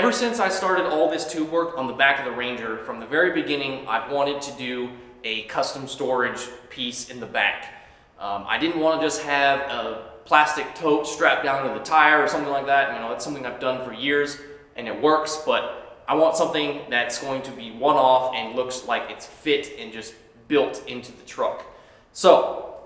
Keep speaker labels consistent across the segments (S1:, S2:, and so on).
S1: Ever since I started all this tube work on the back of the Ranger, from the very beginning, I've wanted to do a custom storage piece in the back. I didn't want to just have a plastic tote strapped down to the tire or something like that. You know, it's something I've done for years and it works, but I want something that's going to be one-off and looks like it's fit and just built into the truck. So,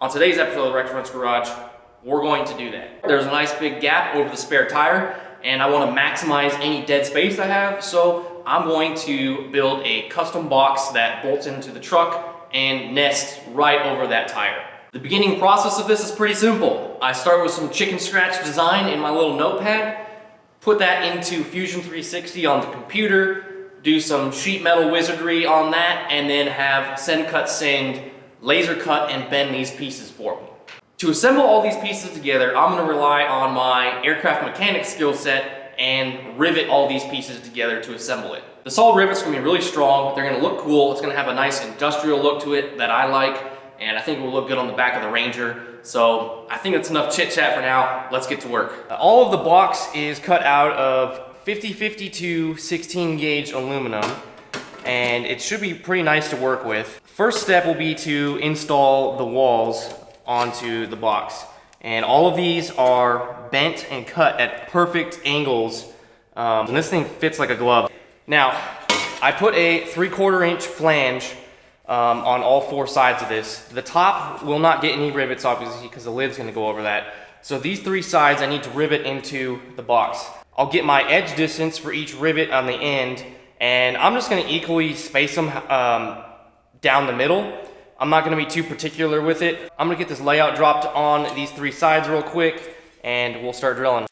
S1: on today's episode of the RecklessWrenchGarage, we're going to do that. There's a nice big gap over the spare tire, and I want to maximize any dead space I have, so I'm going to build a custom box that bolts into the truck and nests right over that tire. The beginning process of this is pretty simple. I start with some chicken scratch design in my little notepad, put that into Fusion 360 on the computer, do some sheet metal wizardry on that, and then have Send Cut Send laser cut and bend these pieces for me. To assemble all these pieces together, I'm going to rely on my aircraft mechanic skill set and rivet all these pieces together to assemble it. The solid rivets are going to be really strong, they're going to look cool, it's going to have a nice industrial look to it that I like, and I think it will look good on the back of the Ranger. So I think that's enough chit chat for now, let's get to work. All of the box is cut out of 50-52 16 gauge aluminum, and it should be pretty nice to work with. First step will be to install the walls onto the box. And all of these are bent and cut at perfect angles. And this thing fits like a glove. Now, I put a 3/4 inch flange on all four sides of this. The top will not get any rivets, obviously, because the lid's gonna go over that. So these three sides I need to rivet into the box. I'll get my edge distance for each rivet on the end, and I'm just gonna equally space them down the middle. I'm not gonna be too particular with it. I'm gonna get this layout dropped on these three sides real quick, and we'll start drilling.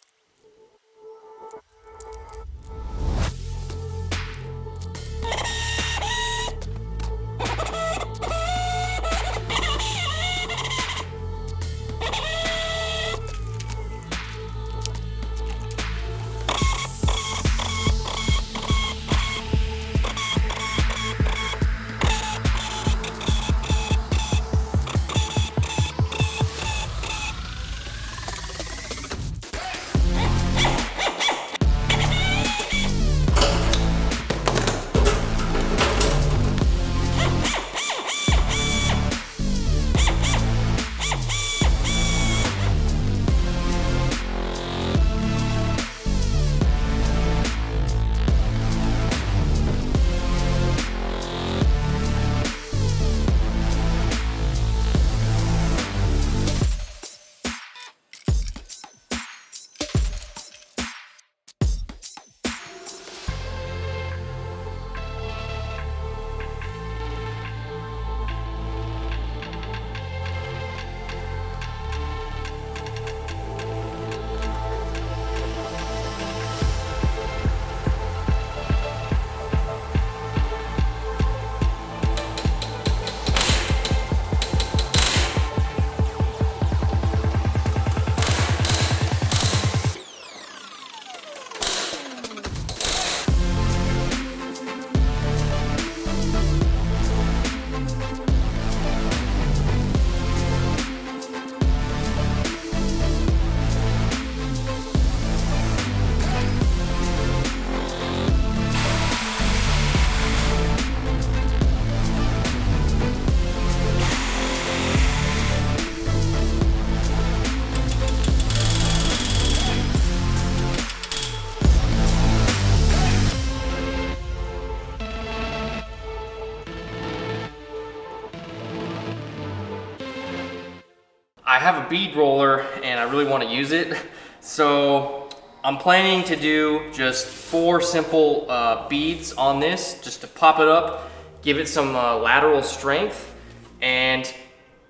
S1: I have a bead roller and I really want to use it, so I'm planning to do just 4 simple beads on this, just to pop it up, give it some lateral strength, and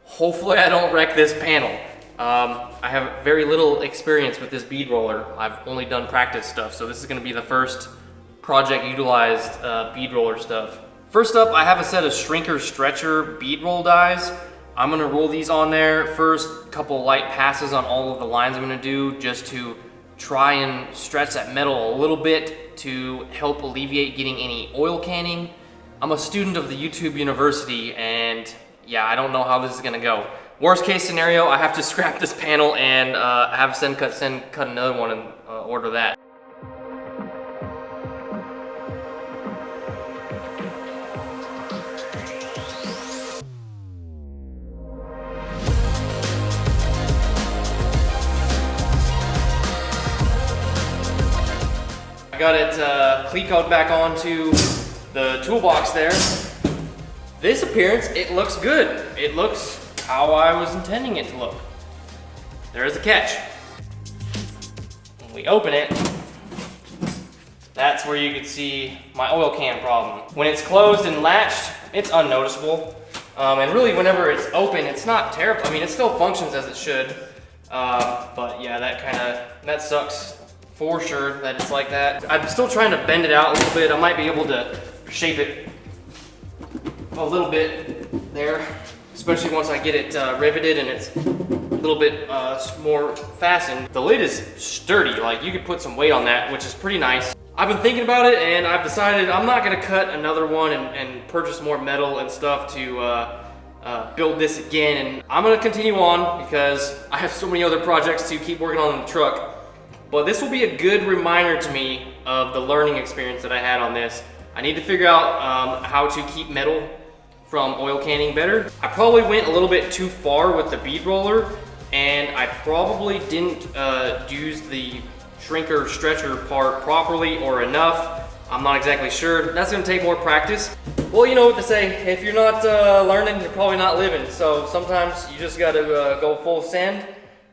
S1: hopefully I don't wreck this panel. I have very little experience with this bead roller. I've only done practice stuff, so this is going to be the first project utilized bead roller stuff. First up, I have a set of Shrinker Stretcher bead roll dies. I'm gonna roll these on there. First, couple light passes on all of the lines I'm gonna do, just to try and stretch that metal a little bit to help alleviate getting any oil canning. I'm a student of the YouTube University, and yeah, I don't know how this is gonna go. Worst case scenario, I have to scrap this panel and have Send Cut another one and order that. I got it cleat-coated back onto the toolbox there. This appearance, it looks good. It looks how I was intending it to look. There is a catch. When we open it, that's where you can see my oil can problem. When it's closed and latched, it's unnoticeable. And really whenever it's open, it's not terrible. I mean, it still functions as it should. But yeah, that sucks for sure that it's like that. I'm still trying to bend it out a little bit. I might be able to shape it a little bit there, especially once I get it riveted and it's a little bit more fastened. The lid is sturdy, like you could put some weight on that, which is pretty nice. I've been thinking about it and I've decided I'm not gonna cut another one and purchase more metal and stuff to build this again, and I'm gonna continue on because I have so many other projects to keep working on in the truck. But this will be a good reminder to me of the learning experience that I had on this. I need to figure out how to keep metal from oil canning better. I probably went a little bit too far with the bead roller, and I probably didn't use the shrinker stretcher part properly or enough. I'm not exactly sure. That's gonna take more practice. Well, you know what to say. If you're not learning, you're probably not living. So sometimes you just gotta go full send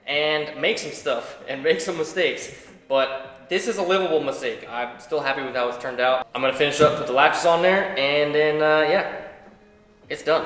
S1: and make some stuff and make some mistakes. But this is a livable mistake. I'm still happy with how it's turned out. I'm gonna finish up, put the latches on there, and then yeah, it's done.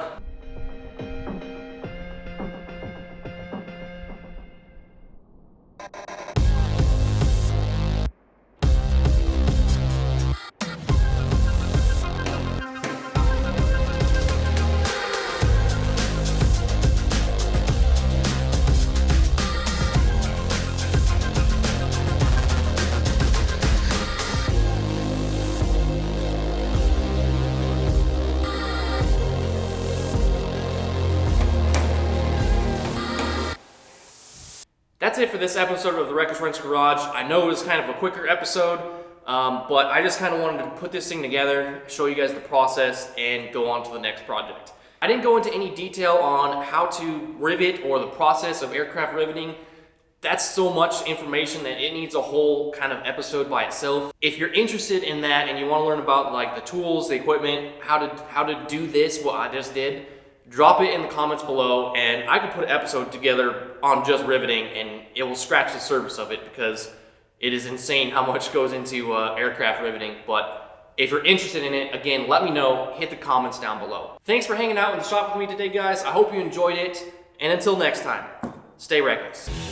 S1: That's it for this episode of the Reckless Wrench Garage. I know it was kind of a quicker episode, but I just kind of wanted to put this thing together, show you guys the process, and go on to the next project. I didn't go into any detail on how to rivet or the process of aircraft riveting. That's so much information that it needs a whole kind of episode by itself. If you're interested in that and you want to learn about like the tools, the equipment, how to do this, what I just did, drop it in the comments below and I could put an episode together on just riveting and it will scratch the surface of it because it is insane how much goes into aircraft riveting. But if you're interested in it, again, let me know, hit the comments down below. Thanks for hanging out in the shop with me today, guys. I hope you enjoyed it, and until next time, stay reckless.